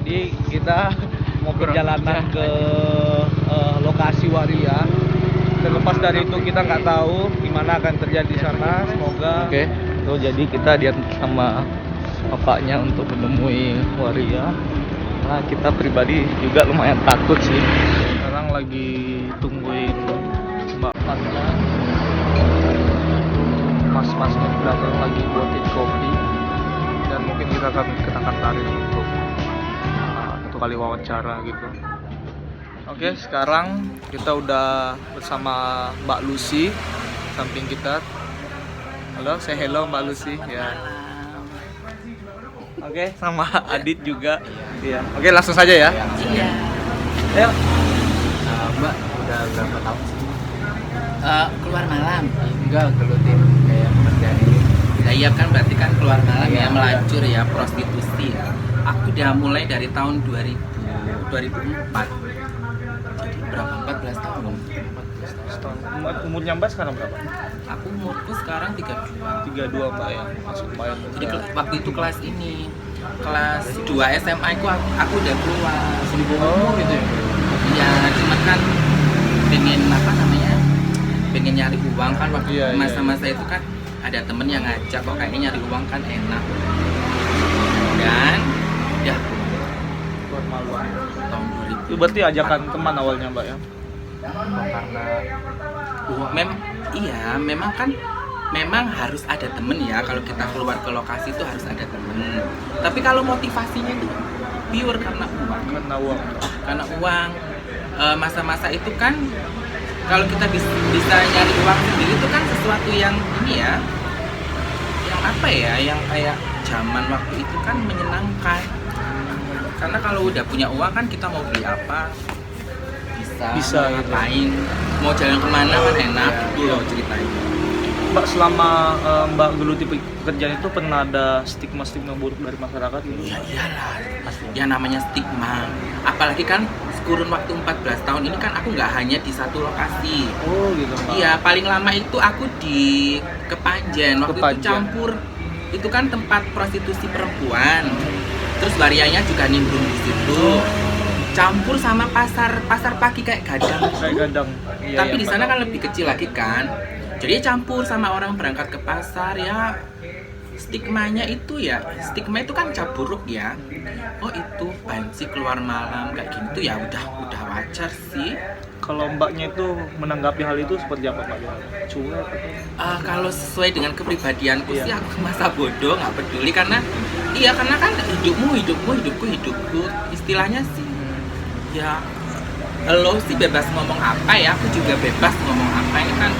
Jadi kita mau perjalanan ke lokasi waria. Terlepas dari itu kita nggak tahu gimana akan terjadi di sana. Semoga. Oke. Tuh jadi kita diantar sama bapaknya untuk menemui waria. Nah kita pribadi juga lumayan takut sih. Sekarang lagi tungguin bapaknya. Mas-masnya di belakang lagi buatin kopi. Dan mungkin kita akan tarik untuk satu kali wawancara gitu. Oke, sekarang kita udah bersama Mbak Lucy samping kita. Halo, say hello Mbak Lucy ya. Oke, sama Adit juga. Iya. Oke, langsung saja ya. Iya. Ayo. Mbak udah berapa tahun sih? Keluar malam. Enggak, gelutin kayak pekerjaan ini. Nah, iya kan berarti kan keluar malam Iya, ya, melacur ya, prostitusi. Aku udah mulai dari tahun 2004. Jadi berapa? 14 tahun. Umurnya Mbak sekarang berapa? Aku umurku sekarang 32. 32 Mbak ya. Masuk lumayan Jadi muda. waktu itu kelas 2 SMA aku udah keluar. Di bawah umur gitu ya? Iya, cuma kan pengen pengen nyari uang kan waktu Iya, iya. masa-masa itu kan ada temen yang ngajak kok kayaknya nyari uang kan enak. Dan ya Keluar malam. tahun Itu berarti ajakan teman awalnya Mbak ya? Karena memang kan memang harus ada temen ya, kalau kita keluar ke lokasi itu harus ada temen. Tapi kalau motivasinya itu pure karena uang. Karena uang. Masa-masa itu kan kalau kita bisa nyari uang sendiri itu kan sesuatu yang ini ya, yang apa ya, yang kayak zaman waktu itu kan menyenangkan. Karena kalau udah punya uang kan kita mau beli apa bisa gitu. ngapain, mau jalan kemana kan enak gitu loh ceritanya. Mbak selama Mbak geluti pekerjaan itu pernah ada stigma buruk dari masyarakat gitu? Ya iyalah, yang namanya stigma. Apalagi kan kurun waktu 14 tahun ini kan aku nggak hanya di satu lokasi. Oh gitu Mbak. Iya, paling lama itu aku di Kepanjen. Waktu itu Kepanjen. campur, itu kan tempat prostitusi perempuan. Terus varianya juga nimbrung di situ. Campur sama pasar pagi kayak gadang. Kayak gadang. Iya, Tapi iya, di sana Mbak. kan lebih kecil lagi kan. Jadi campur sama orang berangkat ke pasar ya. Stigma itu kan cap buruk ya. Oh itu banci keluar malam kayak gitu ya udah wajar sih. Kalau Mbaknya itu menanggapi hal itu seperti apa Mbak? Cuek? Kalau sesuai dengan kepribadianku sih aku masa bodoh, nggak peduli karena kan hidupku istilahnya sih ya lo sih bebas ngomong apa ya, aku juga bebas ngomong apa, ini kan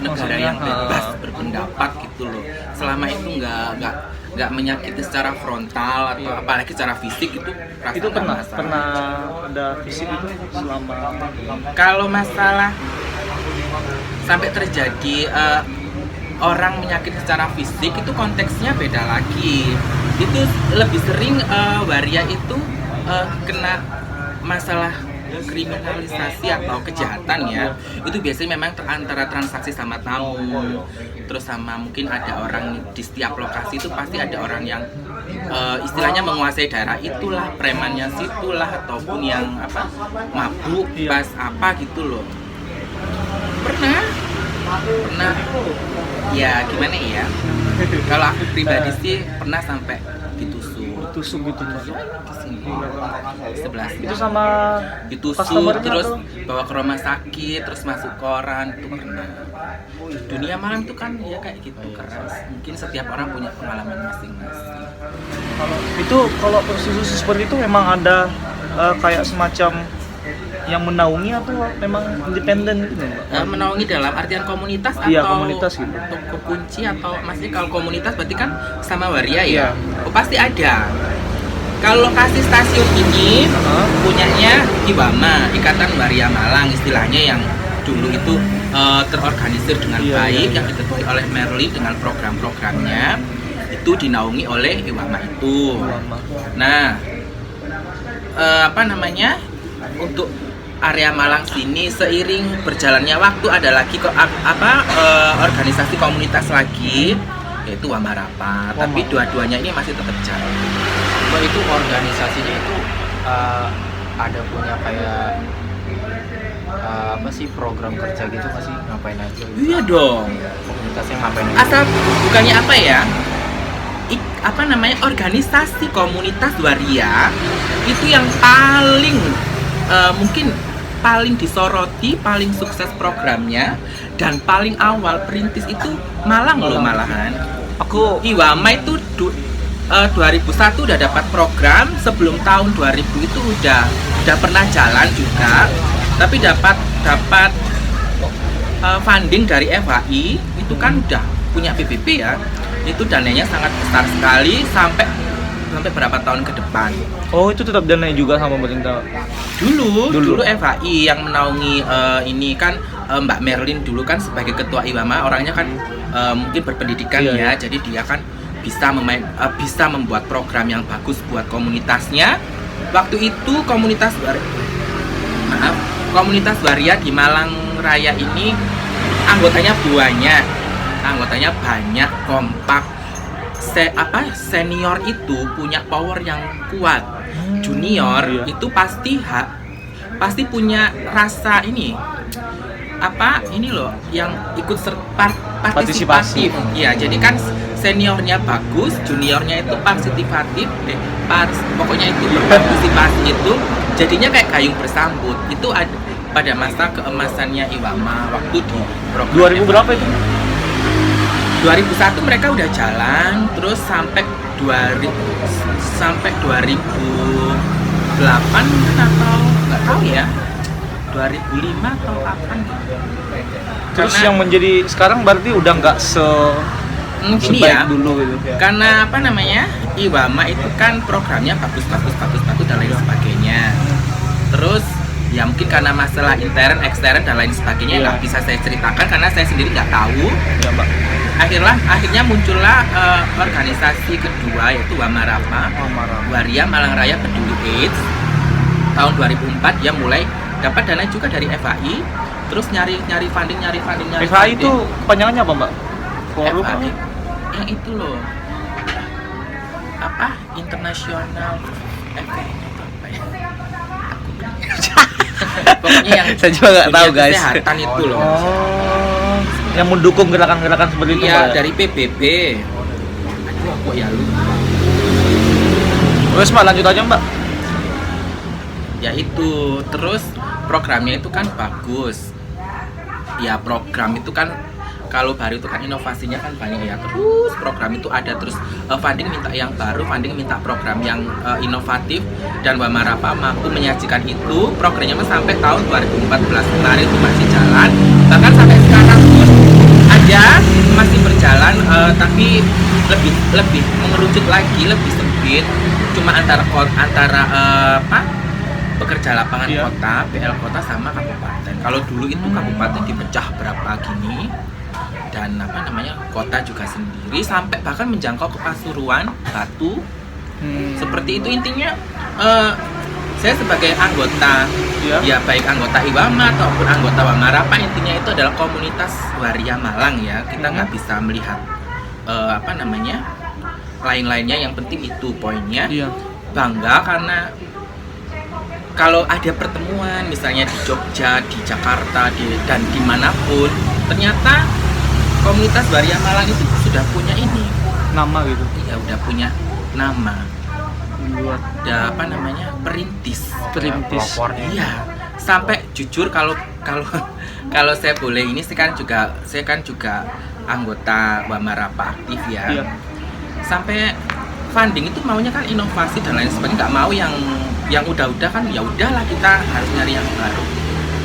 negara yang bebas berpendapat gitu loh, selama itu nggak menyakiti secara frontal atau apalagi secara fisik itu Itu pernah ada fisik itu selama kalau masalah sampai terjadi orang menyakiti secara fisik itu konteksnya beda lagi. Itu lebih sering waria itu kena masalah kriminalisasi atau kejahatan ya. Itu biasanya memang antara transaksi sama tamu, terus sama mungkin ada orang di setiap lokasi itu pasti ada orang yang istilahnya menguasai daerah itulah, premannya situlah, ataupun yang mabuk pas apa gitu loh. Pernah ya gimana ya, kalau aku pribadi sih pernah sampai tusuk gitu Mbak? Sebelah Itu sama ditusuk customer-nya terus atau? bawa ke rumah sakit terus masuk koran itu pernah. Dunia malam itu kan ya kayak gitu keras, mungkin setiap orang punya pengalaman masing-masing. Kalau prostitusi seperti itu memang ada kayak semacam yang menaungi atau memang independen gitu Mbak? Menaungi dalam artian komunitas Iya, atau komunitas gitu. toko kunci atau maksudnya kalau komunitas berarti kan sama waria ya? Iya. Oh pasti ada. Kalau lokasi stasiun ini punyanya IWAMA, Ikatan Waria Malang istilahnya, yang dulu itu terorganisir dengan baik, yang diketuai oleh Merli dengan program-programnya, itu dinaungi oleh IWAMA itu. Nah, untuk area Malang sini seiring berjalannya waktu ada lagi organisasi komunitas lagi yaitu Wamarapa. Tapi dua-duanya ini masih tetap jalan. Mbak, itu organisasinya itu ada punya kayak apa sih, program kerja gitu nggak sih, ngapain aja gitu? Iya dong. Komunitasnya ngapain aja? Asal bukannya apa ya? Apa namanya, organisasi komunitas waria itu yang paling mungkin paling disoroti, paling sukses programnya, dan paling awal perintis itu Malang loh malahan. Aku Iwama itu 2001 udah dapat program, sebelum tahun 2000 itu udah pernah jalan juga, tapi dapat funding dari FHI itu kan udah punya PBB ya. Itu dananya sangat besar sekali sampai berapa tahun ke depan. Oh, itu tetap dananya juga sama pemerintah. Dulu FHI yang menaungi ini kan Mbak Merlin dulu kan sebagai ketua Iwama, orangnya kan mungkin berpendidikan ya. Jadi dia kan bisa membuat program yang bagus buat komunitasnya. Waktu itu komunitas waria di Malang Raya ini anggotanya banyak, kompak. Senior itu punya power yang kuat. Junior itu pasti punya rasa ini loh, yang ikut partisipatif. Iya, jadi kan seniornya bagus, juniornya itu partisipatif, pokoknya itu berpartisipasi itu jadinya kayak gayung bersambut. Itu ada pada masa keemasannya Iwama waktu di program 2000 berapa itu? 2001 mereka udah jalan, terus sampai 2008 atau nggak tahu ya, 2005 atau kapan gitu. Terus yang menjadi sekarang berarti udah nggak ini sebaik ya, dulu gitu ya. Karena apa namanya, Iwama itu kan programnya bagus dan lain sebagainya. Terus ya mungkin karena masalah intern, ekstern dan lain sebagainya nggak bisa saya ceritakan karena saya sendiri nggak tahu. Ya, Mbak. Akhirnya muncullah organisasi kedua yaitu Wamarapa. Waria Malang Raya Peduli AIDS. Tahun 2004 dia mulai dapat dana juga dari FHI. Terus nyari funding. FHI itu kepanjangannya apa, Mbak? Forum FHI yang itu loh, apa, internasional FHI apa ya? Pokoknya yang saya juga nggak tahu, guys. Kesehatan itu loh. Oh, yang mendukung gerakan-gerakan seperti itu, Iya, Mbak? dari PBB. Aduh, aku ya lupa. Terus Mbak, lanjut aja, Mbak. Ya itu, terus programnya itu kan bagus. Ya program itu kan kalau baru itu kan inovasinya kan banyak ya. Terus program itu ada, terus funding minta yang baru, funding minta program yang inovatif, dan Wamarapa mampu menyajikan itu. Programnya sampai tahun 2014 kemarin itu masih jalan, bahkan sampai sekarang pun ada, masih berjalan, tapi lebih mengerucut lagi, lebih sempit, cuma antara pekerja lapangan kota, PL kota sama kabupaten. Kalau dulu itu kabupaten dipecah berapa gini, dan kota juga sendiri, sampai bahkan menjangkau ke Pasuruan, Batu. Seperti itu intinya. Saya sebagai anggota, ya baik anggota Iwama ataupun anggota Wamarapa, intinya itu adalah komunitas waria Malang ya. Kita nggak bisa melihat lain-lainnya. Yang penting itu poinnya. Bangga karena kalau ada pertemuan misalnya di Jogja, di Jakarta, dan dimanapun, ternyata komunitas waria Malang itu sudah punya ini Nama gitu. ya, udah punya nama. Udah perintis. Iya, sampai jujur kalau saya boleh ini, saya kan juga anggota Wamarapa aktif ya. Sampai funding itu maunya kan inovasi dan lain sebagainya, nggak mau yang udah-udah kan, ya udahlah kita harus nyari yang baru.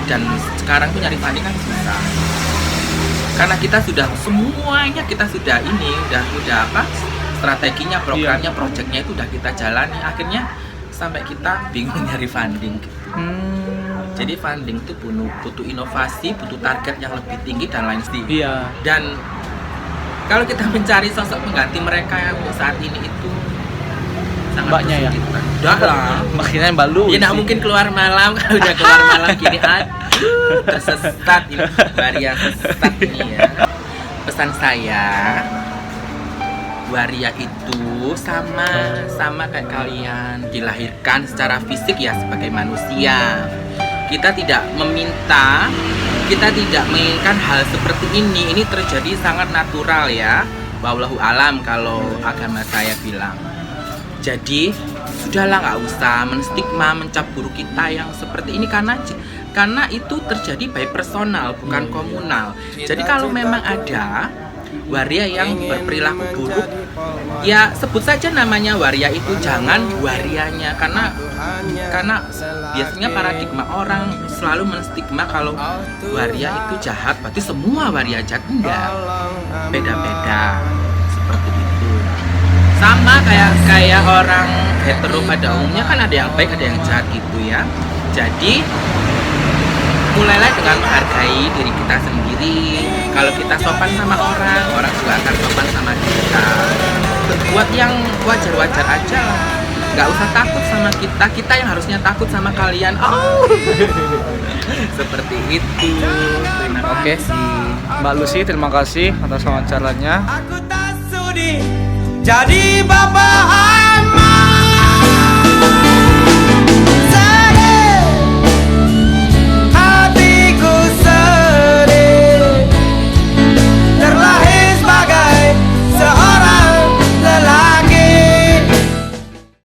Dan sekarang tuh nyari funding kan susah. Karena kita sudah semuanya strateginya, programnya, proyeknya itu udah kita jalani, akhirnya sampai kita bingung nyari funding gitu. Jadi funding itu butuh inovasi, butuh target yang lebih tinggi dan lain sebagainya. Dan kalau kita mencari sosok pengganti mereka yang untuk saat ini itu sangat Mbaknya ya? Udah lah. Makanya Mbak Lu. Ya nggak mungkin keluar malam, kalau udah keluar malam gini aduh, tersesat ini, waria sesat ini ya. Pesan saya, waria itu sama kayak kalian, dilahirkan secara fisik ya sebagai manusia. Kita tidak menginginkan hal seperti ini. Ini terjadi sangat natural ya. Wallahu alam kalau agama saya bilang. Jadi sudahlah, nggak usah menstigma, mencap buruk kita yang seperti ini, karena itu terjadi by personal, bukan komunal. Jadi kalau memang ada waria yang berperilaku buruk, ya sebut saja namanya waria itu, jangan warianya, karena biasanya paradigma orang selalu menstigma kalau waria itu jahat, berarti semua waria jahat. Enggak, beda-beda seperti itu. Sama kayak orang hetero pada umumnya kan ada yang baik, ada yang jahat gitu ya. Jadi mulailah dengan menghargai diri kita sendiri. Kalau kita sopan sama orang, orang juga akan sopan sama kita. Buat yang wajar-wajar aja lah. Nggak usah takut sama kita, kita yang harusnya takut sama kalian. Oh, seperti itu. Terima Oke, kasih. Mbak Lucy, terima kasih atas wawancaranya. Aku tak sudi jadi bapak